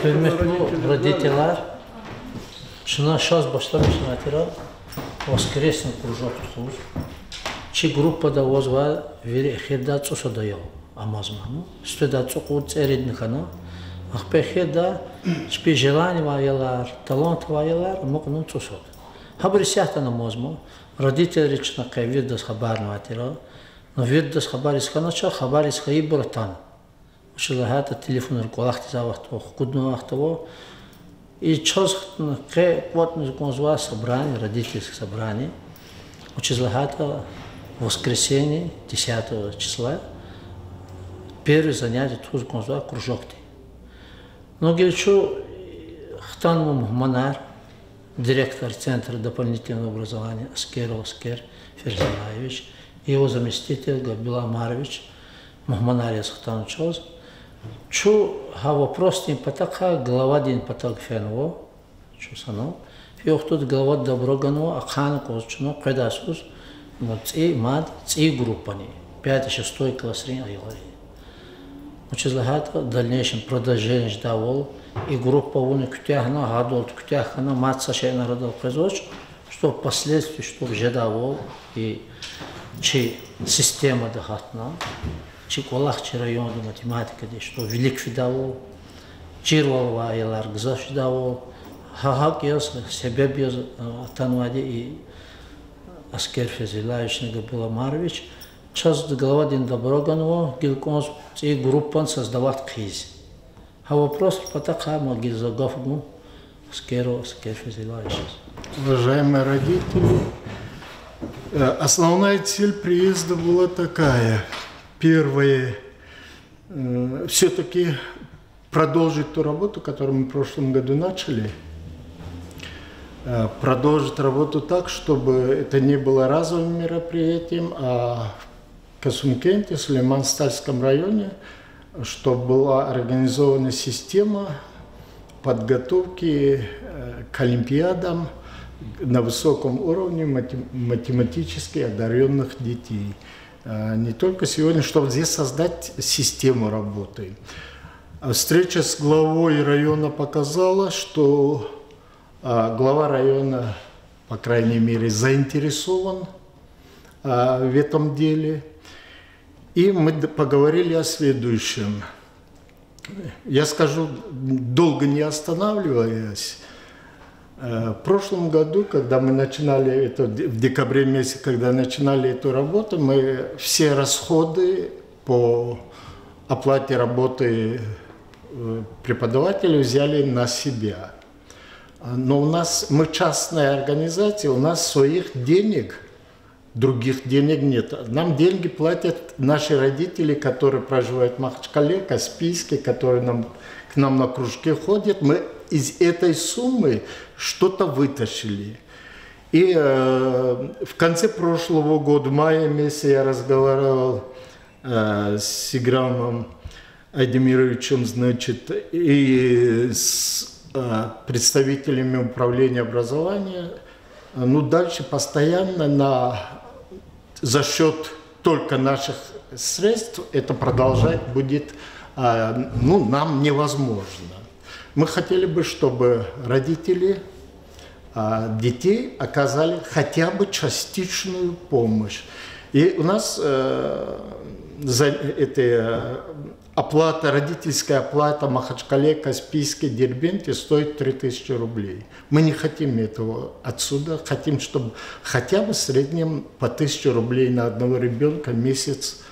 Hürmetli родителler, şuna şaz başlamışsın atira, воскресный кружок tutulur. Çi gruppada ozva veri ehirda tsoso da yav, amazmanu. Stüda tsokut eridni kana. Ахпе ehirda çpi желание vayalar, талант vayalar, muknun tsosod. Habri siyahta namazmu, родители чна кайвидас хабарну атира, но видас хабар исканача, хабар искаи братан. Шилахата телефон руколахти завахтво, худну вахтво. И час вот назва собрание, родительское собрание. Учизлахата в воскресенье 10 числа. Первое занятие тоже конзва кружокти. Но говорю, хтан Мухманар, директор Центра дополнительного образования Аскер Ферзалаевич, его заместитель Габила Марович, Мухманария Сахтан Чоз. Чу вопрос не потака, глава день потак фенво, чу сано. Фиох тут глава доброгано, ахан козчно, кайдасус, ци мад, ци группани, 5-6 класс рин айгори. Учизлахата в дальнейшем продолжение ждавол, и группа уни кутяхна, гадолт кутяхна, мат сашена радал производч, что впоследствии, что ждавол, и чи система дахатна, Чиколахчи районда математика, что велик фидавол, чирвал ваялар гза фидавол, хахак яс себе без атанвади и Аскер Ферзалаевич Габила Марович, час глава дин доброганова, гилконс и группан создавать киз. А вопрос потака могил заговну Аскер Ферзалаевич. Уважаемые родители, основная цель приезда была такая. Первое, все-таки продолжить ту работу, которую мы в прошлом году начали. Продолжить работу так, чтобы это не было разовым мероприятием, а в Касумкенте, Сулейман-Стальском районе, чтобы была организована система подготовки к олимпиадам на высоком уровне математически одаренных детей. Не только сегодня, чтобы здесь создать систему работы. Встреча с главой района показала, что глава района, по крайней мере, заинтересован в этом деле. И мы поговорили о следующем. Я скажу, долго не останавливаясь, в прошлом году, когда мы начинали это, в декабре месяце, когда начинали эту работу, мы все расходы по оплате работы преподавателей взяли на себя. Но у нас, мы частная организация, у нас своих денег, других денег нет. Нам деньги платят наши родители, которые проживают в Махачкале, Каспийске, которые к нам на кружке ходят. Мы из этой суммы что-то вытащили. И в конце прошлого года, в мае месяце, я разговаривал с Играмом Айдемировичем, значит, и с представителями управления образования. Ну, дальше постоянно за счет только наших средств это продолжать будет, ну, нам невозможно. Мы хотели бы, чтобы родители детей оказали хотя бы частичную помощь. И у нас оплата, родительская оплата в Махачкале, Каспийске, Дербенте стоит 3000 рублей. Мы не хотим этого отсюда, хотим, чтобы хотя бы в среднем по 1000 рублей на одного ребенка в месяц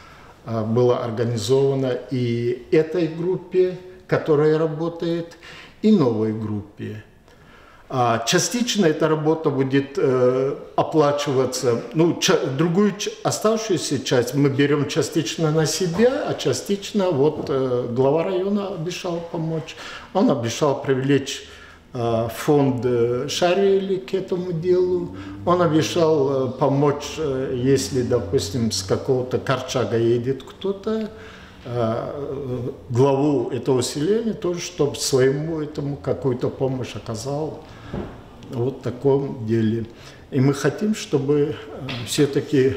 было организовано и этой группе, которая работает, и новой группе. Частично эта работа будет оплачиваться, ну, другую оставшуюся часть мы берем частично на себя, а частично вот глава района обещал помочь. Он обещал привлечь фонд Шарили к этому делу. Он обещал помочь, если, допустим, с какого-то Корчага едет кто-то, главу этого селения тоже, чтобы своему этому какую-то помощь оказал. Вот в таком деле. И мы хотим, чтобы все-таки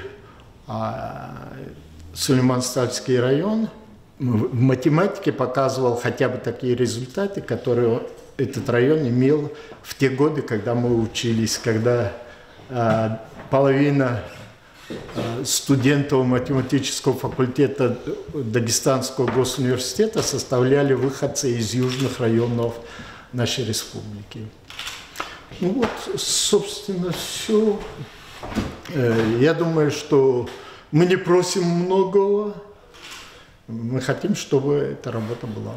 Сулейман-Стальский район в математике показывал хотя бы такие результаты, которые этот район имел в те годы, когда мы учились, когда половина студентов математического факультета Дагестанского госуниверситета составляли выходцы из южных районов нашей республики. Ну вот, собственно, все. Я думаю, что мы не просим многого, мы хотим, чтобы эта работа была.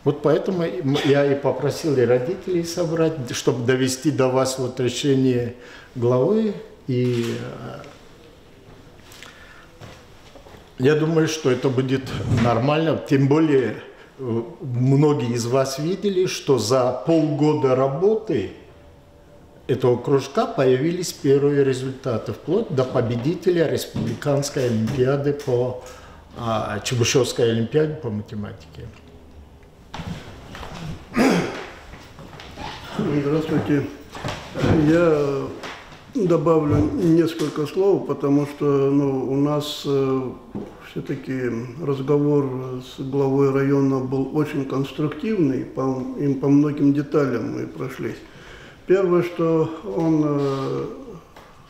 Вот поэтому я и попросил и родителей собрать, чтобы довести до вас вот решение главы. И я думаю, что это будет нормально. Тем более, многие из вас видели, что за полгода работы этого кружка появились первые результаты, вплоть до победителя республиканской олимпиады по Чебышевской олимпиаде по математике. Здравствуйте. Я добавлю несколько слов, потому что у нас все-таки разговор с главой района был очень конструктивный, по многим деталям мы прошлись. Первое, что он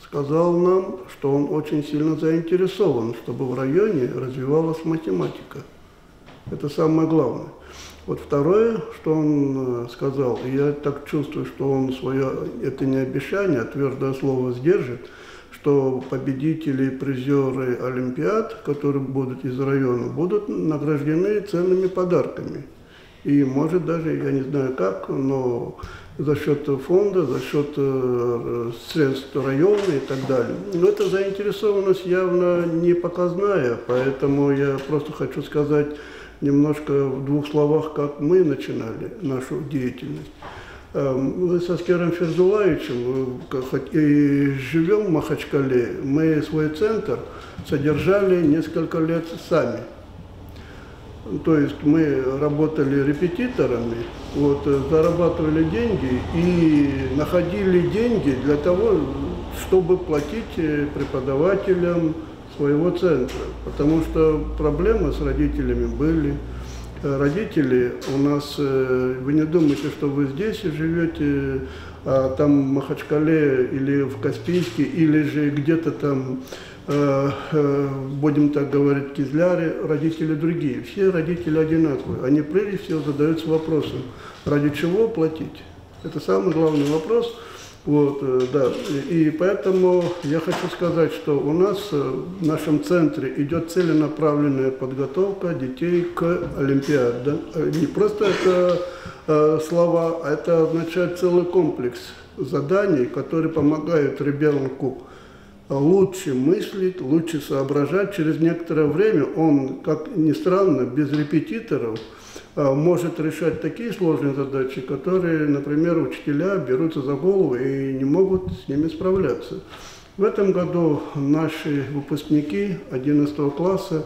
сказал нам, что он очень сильно заинтересован, чтобы в районе развивалась математика. Это самое главное. Вот второе, что он сказал, и я так чувствую, что он свое, это не обещание, а твердое слово сдержит, что победители и призеры олимпиад, которые будут из района, будут награждены ценными подарками. И может даже, я не знаю как, но за счет фонда, за счет средств района и так далее. Но эта заинтересованность явно не показная, поэтому я просто хочу сказать немножко в двух словах, как мы начинали нашу деятельность. Мы со Аскером Ферзулаевичем, хоть и живем в Махачкале, мы свой центр содержали несколько лет сами. То есть мы работали репетиторами, вот, зарабатывали деньги и находили деньги для того, чтобы платить преподавателям своего центра. Потому что проблемы с родителями были. Родители у нас, вы не думайте, что вы здесь живете, а там в Махачкале или в Каспийске, или же где-то там, будем так говорить, в Кизляре, родители другие. Все родители одинаковые. Они прежде всего задаются вопросом, ради чего платить. Это самый главный вопрос. Вот, да. И поэтому я хочу сказать, что у нас в нашем центре идет целенаправленная подготовка детей к олимпиаде. Не просто это слова, а это означает целый комплекс заданий, которые помогают ребенку лучше мыслить, лучше соображать. Через некоторое время он, как ни странно, без репетиторов, может решать такие сложные задачи, которые, например, учителя берутся за голову и не могут с ними справляться. В этом году наши выпускники 11 класса,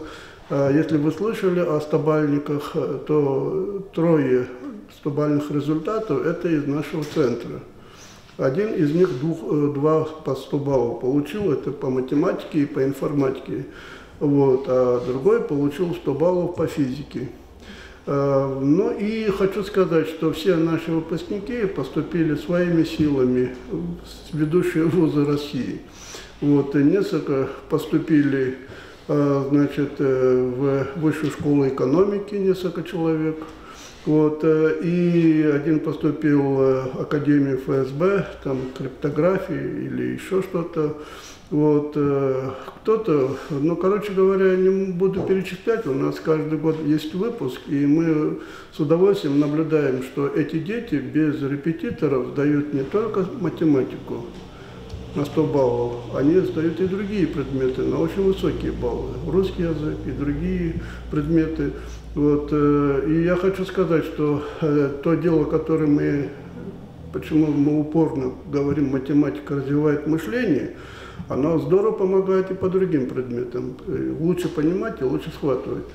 если вы слышали о стобальниках, то 3 стобальных результатов – это из нашего центра. Один из них 2 по 100 баллов получил, это по математике и по информатике, вот, а другой получил 100 баллов по физике. Ну и хочу сказать, что все наши выпускники поступили своими силами в ведущие вузы России. Вот, несколько поступили, значит, в высшую школу экономики, несколько человек. Вот, и один поступил в Академию ФСБ, там криптографии или еще что-то. Вот, кто-то, ну, короче говоря, не буду перечислять, у нас каждый год есть выпуск, и мы с удовольствием наблюдаем, что эти дети без репетиторов сдают не только математику на 100 баллов, они сдают и другие предметы на очень высокие баллы, русский язык и другие предметы. Вот, и я хочу сказать, что то дело, которое мы, почему мы упорно говорим, математика развивает мышление, она здорово помогает и по другим предметам. Лучше понимать и лучше схватывать.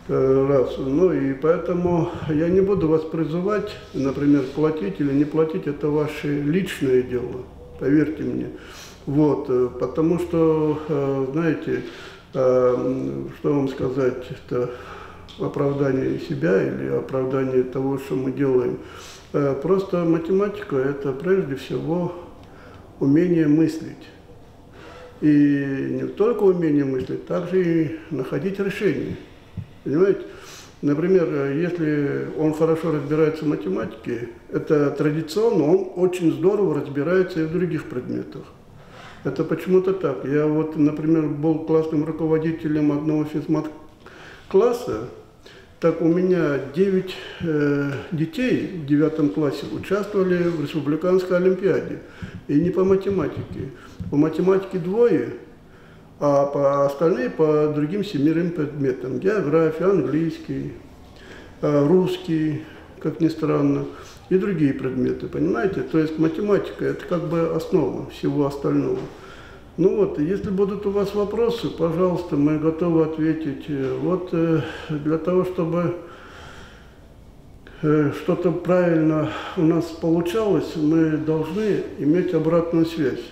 Раз. Ну и поэтому я не буду вас призывать, например, платить или не платить, это ваше личное дело, поверьте мне. Вот, потому что, знаете, что вам сказать, это оправдание себя или оправдание того, что мы делаем. Просто математика – это прежде всего умение мыслить. И не только умение мыслить, также и находить решения. Понимаете? Например, если он хорошо разбирается в математике, это традиционно, он очень здорово разбирается и в других предметах. Это почему-то так. Я вот, например, был классным руководителем одного физмат-класса. Так у меня 9 детей в 9 классе участвовали в республиканской олимпиаде. И не по математике. По математике 2, а по остальные по другим 7 предметам. География, английский, русский, как ни странно, и другие предметы, понимаете? То есть математика – это как бы основа всего остального. Ну вот, если будут у вас вопросы, пожалуйста, мы готовы ответить. Вот для того, чтобы что-то правильно у нас получалось, мы должны иметь обратную связь,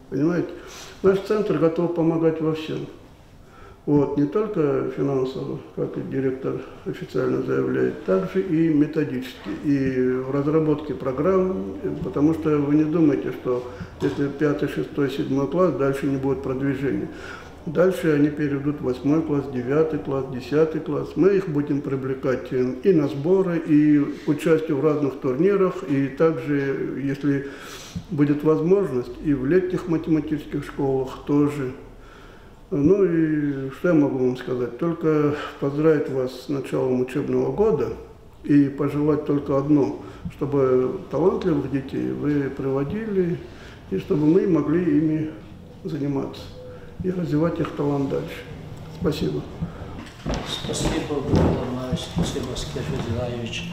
понимаете? Наш центр готов помогать во всем. Вот, не только финансово, как и директор официально заявляет, также и методически, и в разработке программ, потому что вы не думайте, что если 5, 6, 7 класс, дальше не будет продвижения. Дальше они перейдут в 8 класс, 9 класс, 10 класс. Мы их будем привлекать и на сборы, и к участию в разных турнирах, и также, если будет возможность, и в летних математических школах тоже. Ну и что я могу вам сказать? Только поздравить вас с началом учебного года и пожелать только одно, чтобы талантливых детей вы приводили, и чтобы мы могли ими заниматься и развивать их талант дальше. Спасибо. Спасибо, Гурдамай, спасибо, Аскер Федилаевич.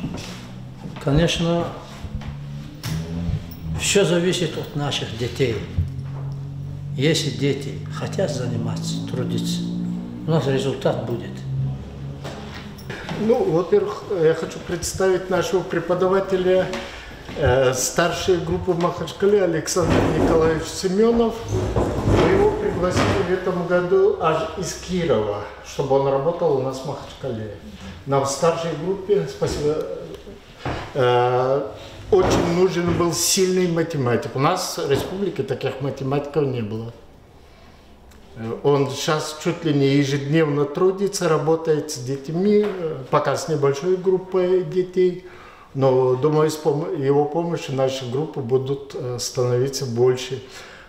Конечно, все зависит от наших детей. Если дети хотят заниматься, трудиться, у нас результат будет. Ну, во-первых, я хочу представить нашего преподавателя старшей группы в Махачкале Александр Николаевич Семенов. Мы его пригласили в этом году аж из Кирова, чтобы он работал у нас в Махачкале. Нам в старшей группе, спасибо, очень нужен был сильный математик. У нас в республике таких математиков не было. Он сейчас чуть ли не ежедневно трудится, работает с детьми, пока с небольшой группой детей. Но, думаю, с его помощью наши группы будут становиться больше.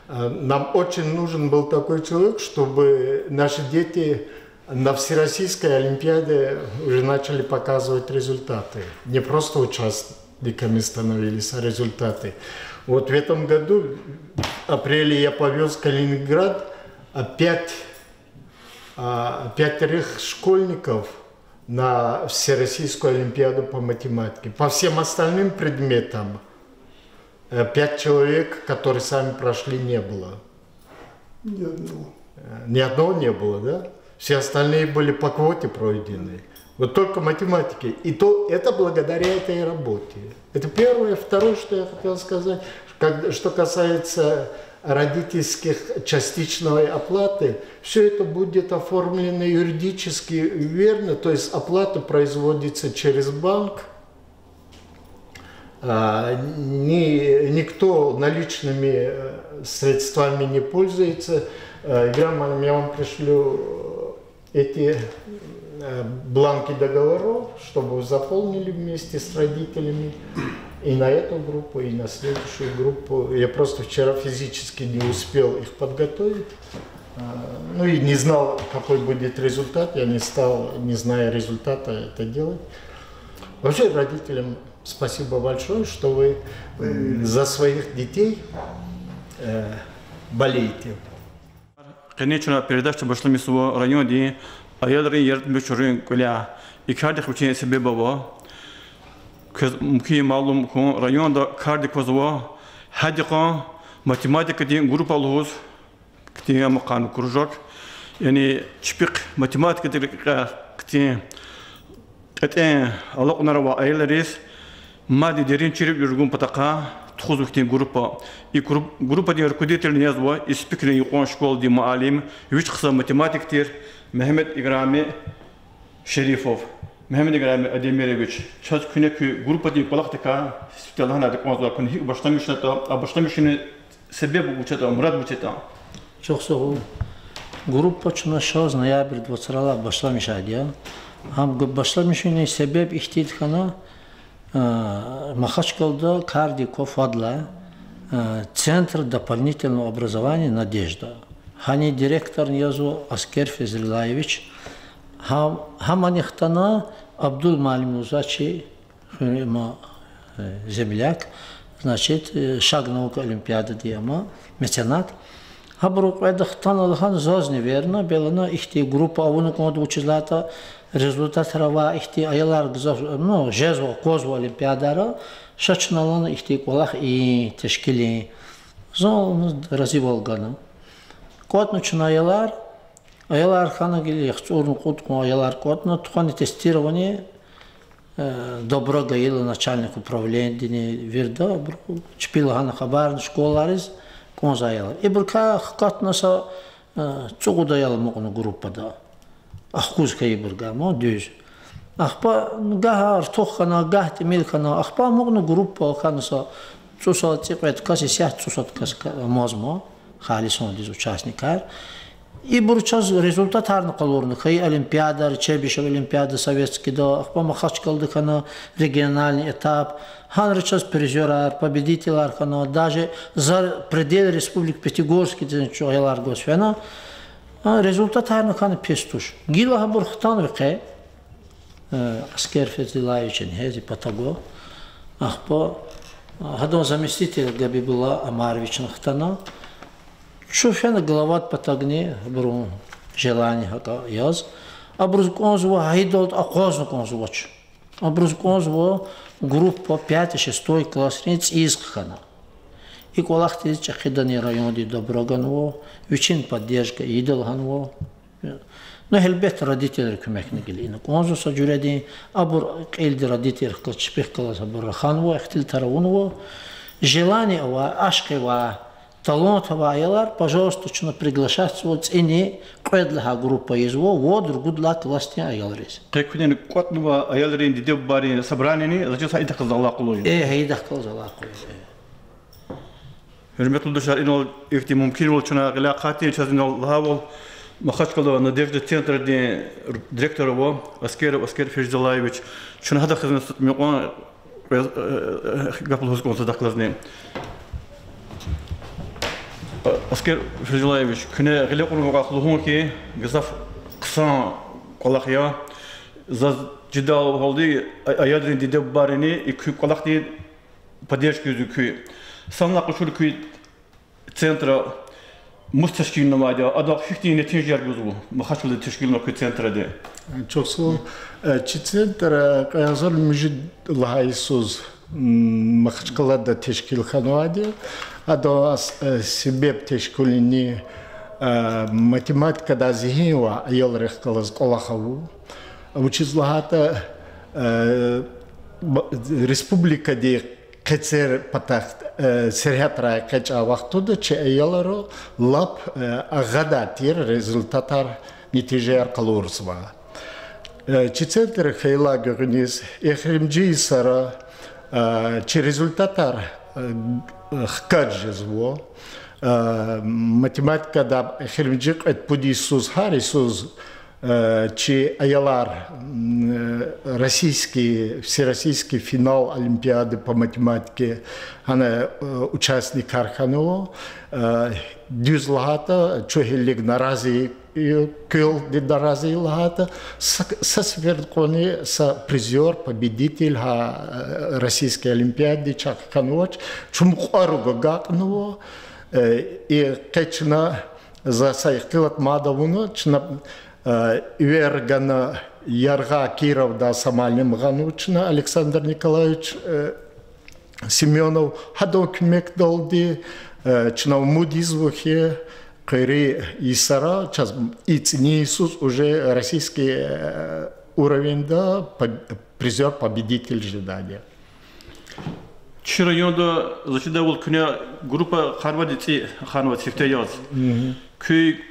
Нам очень нужен был такой человек, чтобы наши дети на Всероссийской Олимпиаде уже начали показывать результаты. Не просто участниками становились, а результаты. Вот в этом году, в апреле, я повез в Калининград 5 школьников на Всероссийскую Олимпиаду по математике. По всем остальным предметам 5 человек, которые сами прошли, не было. Ни одного. Ни одного не было, да? Все остальные были по квоте пройдены. Вот только математики. И то это благодаря этой работе. Это первое. Второе, что я хотел сказать, что касается родительских частичной оплаты, все это будет оформлено юридически верно, то есть оплата производится через банк. Никто наличными средствами не пользуется. Я вам пришлю эти бланки договоров, чтобы вы заполнили вместе с родителями и на эту группу, и на следующую группу. Я просто вчера физически не успел их подготовить, ну и не знал, какой будет результат. Я не стал, не зная результата, это делать. Вообще родителям спасибо большое, что вы за своих детей болеете. Конечно, передача башла мисуа районе, а я дарин ярд бешурин куля. И каждый хочет себе баба. Мухи малум хон район да каждый козва. Хадика математика дин группа луз, где макан кружок. Yani çipik matematik dikkat ete Allah onlara va aylarız maddi derin çirip yurgun pataka тухузухтин группа. И группа дин руководитель незва, и спикер юкон школ ди маалим, вич кыса математиктер Мехмед Играми Шерифов. Мехмед Играми Адемирович. Час күнекү группа дин колактыка, спиталхана дик мазва күн хик баштамышната, а баштамышыны себеп учета, мурад учета. Чоксо группа чуна 6 ноябрь 20-рала башламыш адия. Хам башламышыны себеп ихтидхана Махачкалда Кардико Фадла, Центр дополнительного образования «Надежда». Хани директор Ньязу Аскер Фезрилаевич, Хаманихтана Абдул Малим Узачи, земляк, значит, шаг наука Олимпиада Диама, меценат. Хабрук Эдахтан Алхан Зозни верно, белана ихти группа авунуконд училата, результат рава ихти аялар ну жезво козво Олимпиадара, шачналана ихти колах и тешкили, зон разиволгана. Кот начина аялар хана гили яхцурну кутку аялар кот, но тухани тестирование добро гаила начальник управления Вирда, чпила хана хабар школарис. Конзаяла. И бурка хкатнаса цугуда яла могну группада. Ахкузка и бурга, мо дюж. Ахпа гахар тохана гахти милкана. Ахпа могну группа ханаса цусат цепет каси сят цусат каска мозмо. Халисон диз участникар. И бурчас результат харна калорны. Хай Олимпиада, Чебишев Олимпиада советский да. Ахпа Махачкалды хана региональный этап. Хан сейчас призерар, победитель архана, даже за пределы республики Пятигорский, что Аялар Госвена, результат харна хана пестуш. Гила хабурхтан веке, Аскер Фезрилаевич Нхези Патаго, ахпа, хадон заместитель Габи была Амарович Нахтана, шуфена головат Патагне, брун желание хака яз, а брузконзва хайдолт акозну конзвоч. А брузконзва группа 5-6 класс из Хана. И колахти чахидани район ди Доброганово, вичин поддержка идолганво. Но хелбет родители көмекне гелина. Конзу саджуреди абур элди родители клачпех класс абур ханво ихтил таравунво. Желание ва ашкева талант ва пожалуйста, чуна приглашать вот ини кведлха группа изво вот другудла класти аялрис. Кекуден котнова аялрин диде бари собранияни зачем сайда кылдала кылой. Хайда кылдала кылой. Hürmetli dostlar, inol ihti mümkün ol çuna gılaqati çazın Allah'ı Махачкала Надежда центр директора его Аскер Феждалаевич. Çuna hada hizmet mekon gapıl huzgon sadaklazne. Asker Fezulayeviç, küne gile kurmuğa kılıhun ki gızaf kısa kolakya zaz cidal oldu ayadın dide barini iki kolak değil поддержки yüzükü sanla koşul ki centra müsteşkil namada adak fikti neticeler gözü Mahaçlı teşkil noku centrada. Çok sağ ol. Çi centra kayazal müjid lahaysuz Mahaçlı'da teşkil kanvadi. Ado sebep teşkilini matematikada zihniwa ayolrek kalaz kolakhavu. Учизлагата республика де кецер патах серхатра кеча вақтуда че аяларо лап агада тир результатар нетижер калурсва. Чицентр хейла гогниз эхримджи сара че результатар хкаджезво математика да эхримджи кет подисуз харисуз че аялар всероссийский финал Олимпиады по математике, она участник Арханова, дюз лагата, чохелик нарази, кыл нарази лагата, со сверткони, со призер, победитель Российской Олимпиады Чахканович, чумуаруга гакнова, и кечна за сайхтилат мадавуну, чна Вергана Ярга Киров да Самальным Ганучна Александр Николаевич Семенов Хадок Мекдолди Чнав Мудизвухе Кыри Исара час Ицнисус уже российский уровень да призер победитель ожидания. Чи районда зачитывал кня группа Харвардицы Ханва Цифтеяз. Күй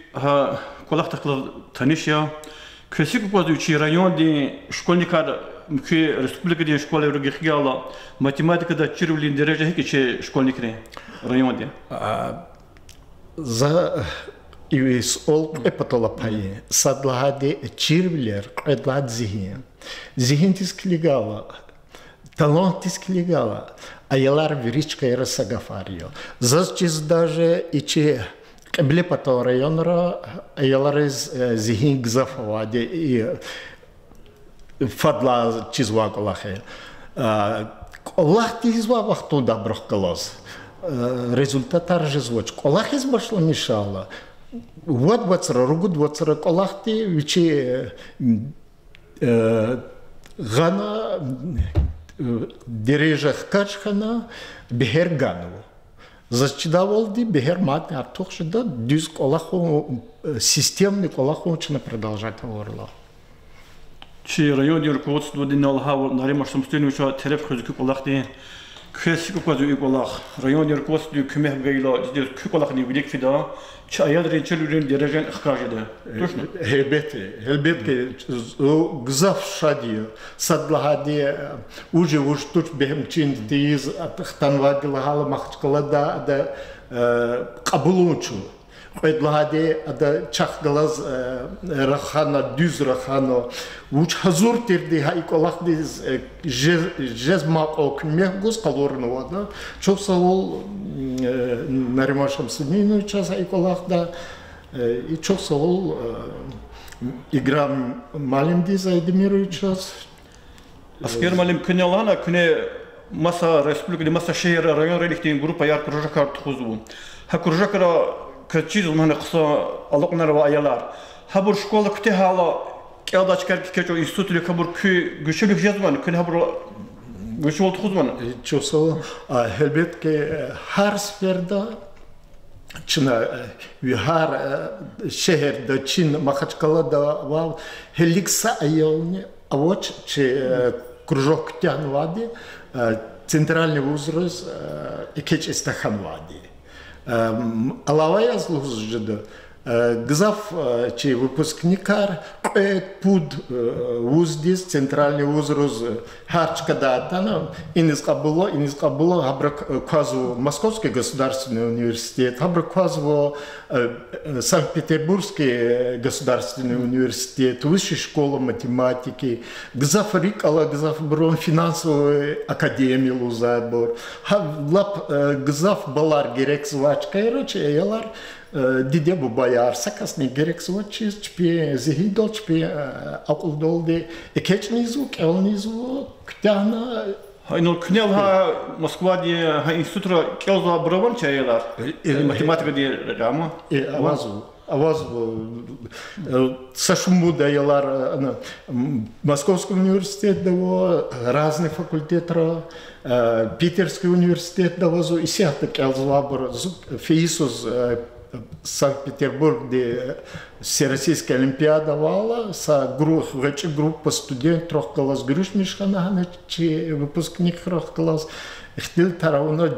колах такла танишья. Кесик позучи районде школьникар күй республика де школы регихгала математика да чирвлин дереже хикиче школьникре районде. За ивис ол эпатолапай садлагаде чирвлер эдлад зихин. Зихин тисклигала. Талант тисклигала. Аялар виричка и расагафарио. Зачиз даже и че блепато районра аялар из зихин гзафаваде и фадла чизва колахе. Колах тизва вахту добрых колос. Результат аржизвоч. Колах избашло мешало. Вот вацра, ругуд вацра колах ти вичи гана дережах качхана бехер гану. Зачидаволди бехер матне артухшида дюз колаху системный колаху учено продолжать говорила. Чи районде руководство динал хавал нарима самостоятельно телеф хозяйки колахти кесик позу колах районде руководство кемех гайла здесь колах не велик фида чи аялрин челюрин дережен хкажеда. Точно? Хелбетке гзав шадия садлагади уже туч бехем чин диз атхтанвагла хала махчкала да кабулунчу. Предлагаде ада чахгалаз рахана дюз рахано уч хазур терди хайколах диз жезмак ок мехгус калорного да чоксавол наримашам сумину час хайколах да и чоксавол игра малим диз айдемиру час Аскер малим княлана кне маса республика маса шehir район релихтин группа яр кружакар тхузу ха кружакара كتشيز من قصة ألقنا روايالار هبور شكولا كتهالا كأدا شكر كيجو يستوتلي كبر كي غشلك جزمان كن هبور غشول تخزمان чувствовал хелбет ке хар сферда чина вихар шehir да чин махачкала да вал хеликса айолни авоч че кружок тянвади центральный возраст икеч истаханвади Алавая служит, гзав, чей выпускникар, пуд вуздис, центральный возраст, харчка датана, инискабуло, Хабраквазу Московский государственный университет, Хабраквазу Санкт-Петербургский государственный университет, Высшая школа математики, гзав Рикала, гзав Брон финансовую академию Лузайбор, гзав Балар Герекс Вачка, и роче, ялар, Дидебу бояр, сакасни герекс вачис, чпе зигидол, чпе акулдолде, экечный звук, элный звук, ктяна. Хайнул княлха Москваде институтра келза браван чаялар, математика де рама. Авазу сашуму даялар Московский университет даво, разные факультеты, Питерский университет давозу, и сяхта келза феисус Санкт-Петербург, где Всероссийская Олимпиада вала, группа студентов трохкалас Грюш Мишхана, выпускник трохкалас, ихтил таравно,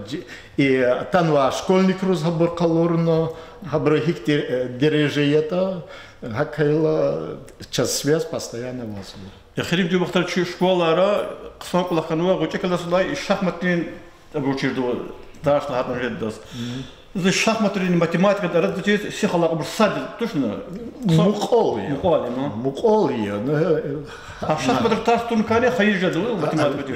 и танва школьник розгабор калорно, габрахик дережиета, хакайла час связь постоянно возле. Я хрим дю бахтар чу школара, ксан кулахануа, гучекала сюда и шахматин обучирду, даш на хатна реддас. За шахматные математика, да, это здесь все халабы садят, точно. Муколия. А шахматы тас тункане хаижа делал математика.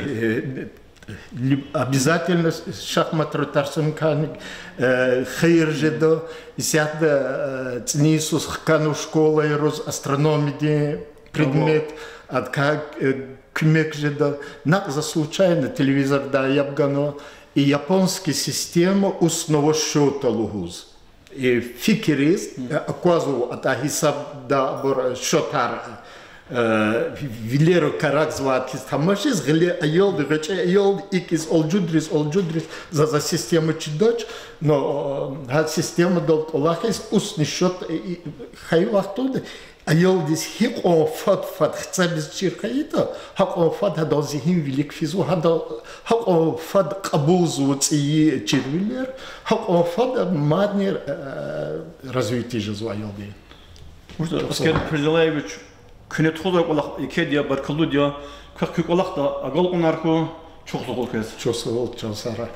Обязательно шахматы тарсункане хаижа и сяда цнисус хкану школа и роз астрономии предмет, от как кмек же да, на за случайно телевизор да ябгано. И японская система основа счета лугуз. И фикерист, аквазу ата хисаб да бор счетар Вилеру карак звать тамашис гли айол дгаче айол икис олджудрис за систему чидоч, но система дол олахис усни счет хайвахтуд айол дис хик он фат хцабис чиркаито хак он фат хадо зихим велик физу хак он фат кабузу ци чирвилер хак он фат маднер развитие жизу айол ди. Может, Оскар Призелаевич күні тұғылдырып олақ еке де бір қылды де көк олақ да ағыл ұнарқы çok soğuk kez. Çok soğuk, çok sara.